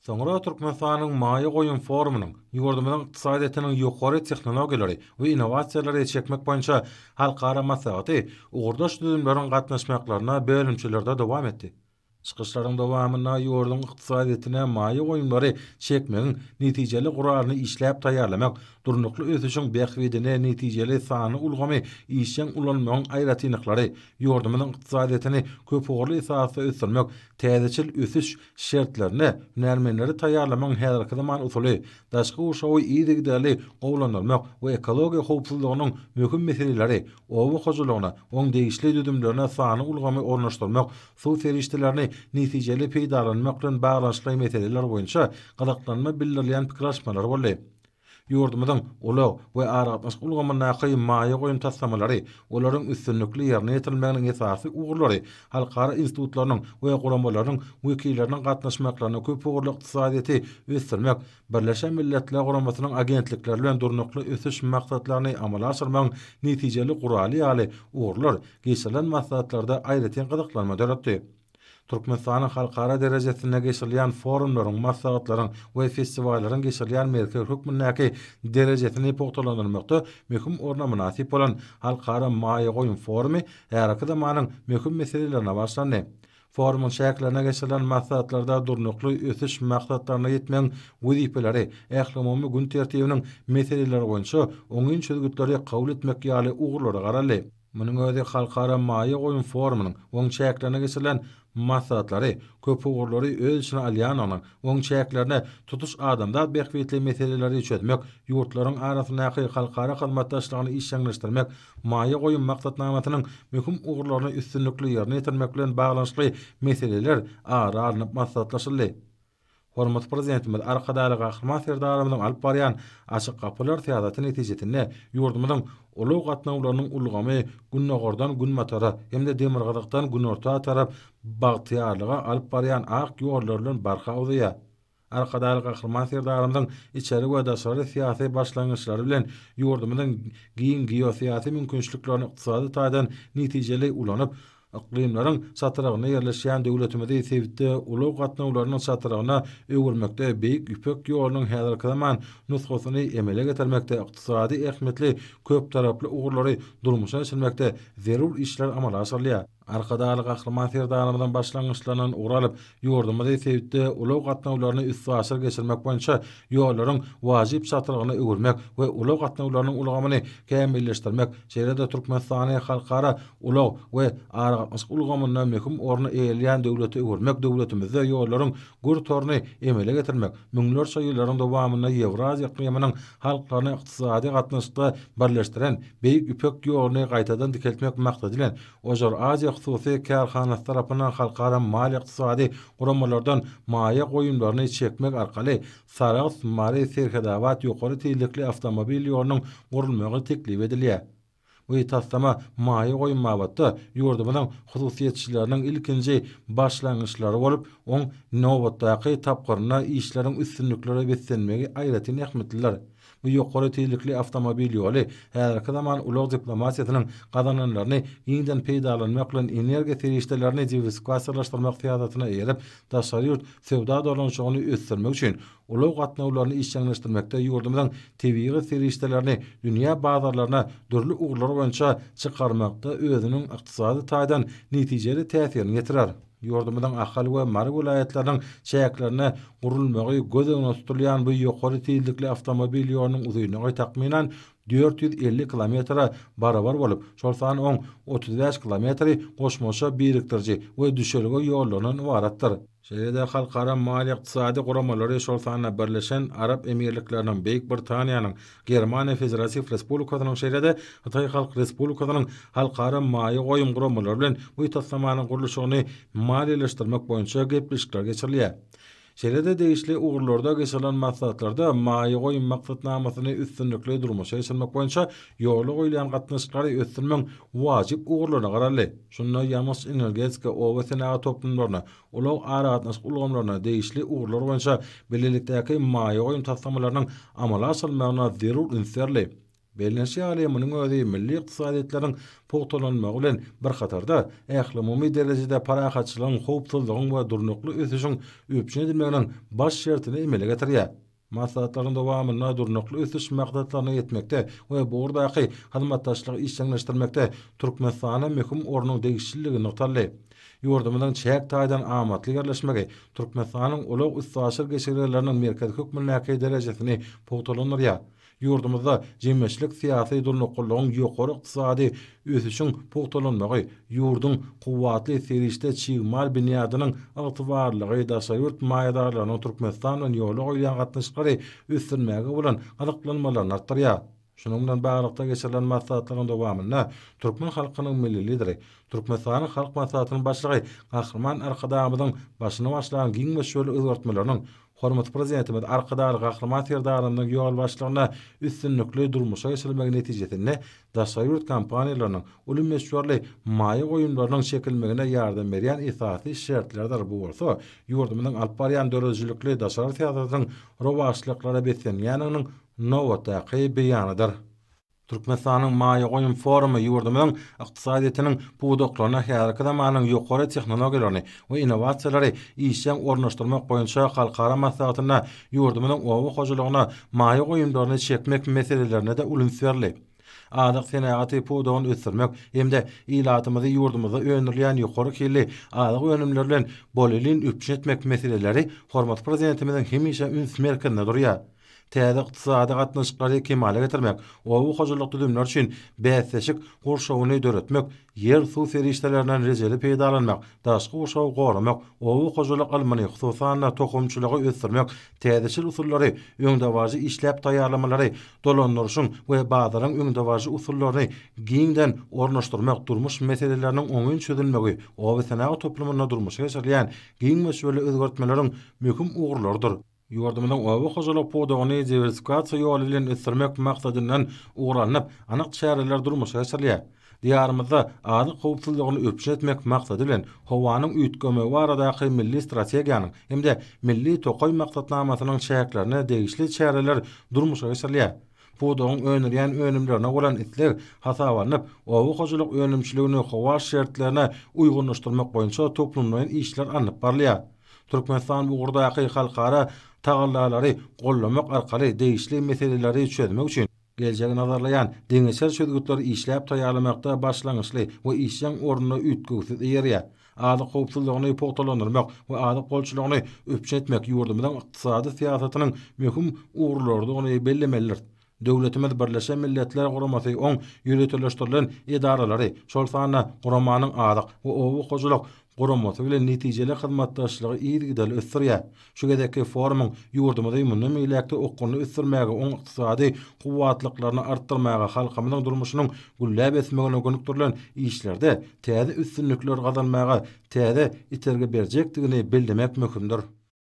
Soňra Türkmenistanyň Maýy goýun forumynyň ýurdumyň ykdysadyetiniň ýokary tehnologiýalary we innovasiýalary çekmek boýunça halkara maslahaty ugurdaş düzümleriň gatnaşmaklaryna bölümçilerde dowam etdi. Çykyşlaryň dowamyna ýurdun ykdysadyetine maýy goýunlary çekmegiň netijeli guraryny işläp taýýarlamak, durnukly ösüşiň bähwidine netijeli sany ulgamy işçiň ulanmagyň aýratynlyklary, ýurdumyň ykdysadyetini köp ugurly esasy ösürmek, täzeçil ösüş şertlerini, närmenleri taýýarlamagyň häzirki zaman usuly, daşky uşagy ýygy gowlanylmak we ekologiýa howpsuzlygynyň möhüm meseleleri, owa hojulugyna, oň degişli düdümlerine sany ulgamy ornaşdyrmak, suw serişdelerini netijeli peýdalanmak bilen baglanşykly meseleler boýunça galaklanma bildirilýän pikirleşmeler boldy. Ýurdumyň ulag we aragatnaşyk ulgamyna haýy maýy goýun tassamalary, olaryň üstünlikli ýerine ýetirilmeginiň esasy ugurlary, halkara institutlarynyň we guramalaryň wekilleriniň gatnaşmaklaryna köp ugurly ykdysadyety ösdürmek, Birleşen Milletler Guramasynyň agentlikleri bilen durnukly ösüş maksatlaryny amala aşyrmagyň netijeli guraly ýaly ugurlar geçirilen maslahatlarda aýratyn gyzyklanma döretdi. Türkmenistanyň halkara derejesinde geçirilýän forumlaryň, maslahatlaryň we festiwallaryň geçirilýän merkez hökümindäki derejesini pogtalanylmakda möhüm orna münasip bolan halkara maýy goýun forumy häzirki zamanyň möhüm meselelerine başlandy. Forumyň şäklerine geçirilen maslahatlarda durnukly ösüş maksatlaryna ýetmeň wezipeleri, ähli gün tertibiniň meseleleri boýunça oňyn çözgütleri kabul etmek ýaly ugurlary garaldy. Munyň özi halkara maýy goýun forumynyň oň şäklerine geçirilen maslahatlary, köp ugurlary öz içine alýan onuň oň şäklerine tutuş adamda bähwitli meseleleri çözmek, ýurtlaryň arasyndaky halkara hyzmatdaşlygyny işleňleşdirmek, maýy goýun maksatnamasynyň möhüm ugurlaryny üstünlikli ýerine ýetirmek bilen baglanşykly meseleler ara alınıp maslahatlaşyldy. Hormat prezidentimiz arkadaly gahryman serdarymyň alyp barýan açyk kapylar syýasaty netijesinde ýurdumyň ulug gatnawlarynyň ulgamy günnogordan gün matara hemde demirgazykdan gün orta tarap bagtyarlyga alyp barýan ak ýollar bilen barka uzdya. Arkadaly gahryman serdarymyň içeri we daşary syýasy başlangyçlary bilen ýurdumyň giň geosiýasy mümkinçiliklerini ykdysady taýdan netijeli ulanyp iklimleriň satyragyna ýerleşýän döwletimizi sevitde ulug gatnawlarynyň satyragyna öwürmekde beýik üpek ýolunyň häzirki zaman nusgasyny emele getirmekde ykdysady ähmiýetli köp taraply ugurlary durmuşa geçirmekde zerur işler amala aşyrylýar. Arkadaly gahryman serdarymyň başlangyçlarynyň uralyp ýurdumyzy sevitde ulug gatnawlaryny üstü aşyr geçirmek boýunça ýollaryň wajyp satyragyna öwürmek we ulug gatnawlarynyň ulgamyny kämilleşdirmek şeýle-de Türkmenistany halkara ulug we aragatnaşyk ulgamyna möhüm orny eýelýän döwleti öwürmek, döwletimizde ýollaryň gür toruny emele getirmek, müňlerçe ýyllaryň dowamyna Ewraziýa iklimining halklaryny ykdysady gatnaşykda birleşdiren beýik üpek ýoluny gaýtadan dikeltmek maksady bilen Ojur Aziýa hususy karhanasy tarapyndan halkara mal ykdysady guramalardan maýy goýunlaryny çekmek arkaly Saragat Mary serhedawat ýokary teýlikli awtomobil ýolunyň gurulmagy teklip edilýär. Bu taslama maýy goýun mabatda ýurdumyň hususiýetçileriniň ilkinji başlangyçlary bolup, oň nowatdaky tapgyryna işleriň üstünlikleri beslenmegi aýratyn ähmiýetliler. Bu ýokary teýlikli awtomobil ýoly häzirki zaman ulug diplomatiýasynyň gazananlaryny ýeňden peýdalanmak bilen energiýa serişdelerini diversifikasyýalaşdyrmak syýasatyna erip, daşary ýurt sewda dolanşygyny ösdürmek üçin ulug gatnawlaryny işleňleşdirmekde ýurdumyň tebii serişdelerini dünýä bazarlaryna dürli ugurlar boýunça çykarmakda özüniň ykdysady taýdan netijeli täsirini ýetirer. Ýurdumyň ahal we Mary vilayatläriniň şäherlerine gurulmagy göz öňüne tutulýan bu ýokary teýlikli awtomobil ýolunyň uzynyňy takminan 450 kilometre barabar bolup, şol san 35 kilometri goşmaşa birikdirji we düşerge ýollaryň ibaratdyr. Şeýle-de halkara mali ykdysady guramalary şol sanyna Birleşen Arap Emirlikläriniň, Beýik Britaniýanyň, Germaniýa Federasiýa Respublikasynyň şeýle-de Hytaý Halk Respublikasynyň halkara maýy goýun guramalary bilen bu tassamanyň gurulşygyny maliýeleşdirmek boýunça gepleşikler geçirilýär. Şeýle-de degişli ugurlarda geçirilen maslahatlarda maýy goýun maksatnamasyny üstünlikli durmuşa geçirmek boýunça ýoly goýulan gatnaşyklary ösdürmek wajyp ugurlaryna garaldy. Şunda ýalnys energetika owa senaga toplumlaryna, ulug aragatnaşyk ulgamlaryna degişli ugurlar boýunça belirlikdäki maýy goýun tassamalarynyň amala aşyrylmagyna zerur inserli. Belenşi aleminin özi milli iqtisadiyyatlaryň pogtalanmagy bilen bir qatarda ähli derejede parahatçylygyň, howpsuzlygyň we durnukly ösüşiň öpçün edilmeginiň baş şertini emele getirýär. Maslahatlaryň dowamyna durnukly ösüş magdatlaryna yetmekde we burdaky hyzmatdaşlygy işçileşdirmekde Türkmenistana möhüm ornuň degişçiligini noktaly. Ýurdumyň çäk taýdan amatly yerleşmegi Türkmenistanyň ulug üstaşyr geçirleriniň merkezi hökmündäki derejesini pogtalanýar. Ýurdumyzda jemmeşlik syýasy durnuklygyň ýokary ykdysady ösüşiň pogtalanmagy, ýurdun kuwwatly serişde çygmal binýadynyň agtybarlygy daşaýurt maýdarlarynyň Türkmenistan we ýoly goýan gatnaşyklary üstünmäge bolan alyklanmalaryny artdyrýar. Şunun bilen baglanykda geçirilen maslahatlaryň dowamyna türkmen halkynyň milli lideri, Türkmenistanyň halk maslahatynyň başlygy Gahrman Arkadamyň başyna başlanan giň we şöyle özgertmelerini hormat prezidentimiz Arkadar Gahrman Serdarynyň ýol başlygyna üstünlikli durmuşa geçirilmegi netijesinde daşaýurt kampaniýalarynyň uly meşhurly maýy goýunlarynyň çekilmegine ýardam berýän esasy şertlerdir bu bolsa, ýurdumyň alyp barýan dörejilikli daşary teatratynyň rowaşlyklara beslenýäniň nowatdaky beýanydyr. Türkmenistanyň maýy goýun forumy ýurdumyň ykdysadyýatynyň buwdaklaryna häzirki zamanyň ýokary tehnologiýalaryny we innowasiýalary işe ornaşdyrmak boýunça halkara maslahatyna ýurdumyň owa hojalygyna maýy goýunlaryny çekmek meselelerine de ulun berli. Adyk senaty puwdagyny ösürmek hemde ilatymyzy ýurdumyzda öňürleýän ýokary kirli adyk önümler bilen bolelin üpçün etmek meseleleri hormat prezidentimiziň hemişe üns merkezinde durýar. Täze ykdysady gatnaşyklary kemale getirmek, owa hojalyk düzümler üçin bäsleşik gorşawyny döretmek, yer suw serişdelerinden rejeli peýdalanmak, daşky gorşawy goramak, owa hojalyk almany hususan tohumçylygy ösürmek, täzeçil usullary, öňdewaji işläp taýýarlamalary, dolandyryşyň we bazaryň öňdewaji usullaryny giňden ornaşdyrmak durmuş meseleleriniň oňun çözülmegi, owa sanagat toplumyna durmuşa geçirilýän giň we şöyle özgertmeleriň möhüm ugurlarydyr. Ýurdumyň owa hojalyk puwdagyny diversifikasiýa ýoly bilen ösürmek maksadynyň ugranyp, anyk şäherler durmuşa geçirilýär. Diýarymyzda adyk howpsuzlygyny öpçün etmek maksady bilen howanyň üýtgemi baradaky milli strategiýanyň hemde milli tokoy maksatnamasynyň şäherlerine degişli şäherler durmuşa geçirilýär. Puwdagyň öňürleýän önümlerine bolan itler hasabanyp, owa hojalyk önümçiligini howa şertlerine uýgunlaşdyrmak boýunça toplumdan işler anyp barlýar. Türkmenistan bu gurdaky halkara tagallalary gollamak arkaly degişli meseleleri çözmek üçin geljegi nazarlayan deňeçer çözgütleri işläp taýýarlamakda başlangyçly we işleň ornuny üýtgüsi ýerýär. Adyk howpsuzlygyny pogtalandyrmak we adyk bolçylygyny öpçün etmek ýurdumyň ykdysady syýasatynyň möhüm ugurlaryny bellemelidir. Döwletimiz Birleşen Milletler Guramasy oň ýürütüleşdirilen edaralary, şol sanyna guramanyň adyk we owa hojalyk guramasy bilen netijeli hyzmatdaşlygy ýygy ösürýär. Şu gedeki forumyň ýurdumyzda ýymyny meýlekde okuny ösürmäge, oň ykdysady kuwwatlyklaryny artdyrmaga, halkymyzyň durmuşynyň gülläp esmegine gönükdirilen işlerde täze üstünlikler gazanmaga, täze iterge berjekdigini bildirmek möhümdir.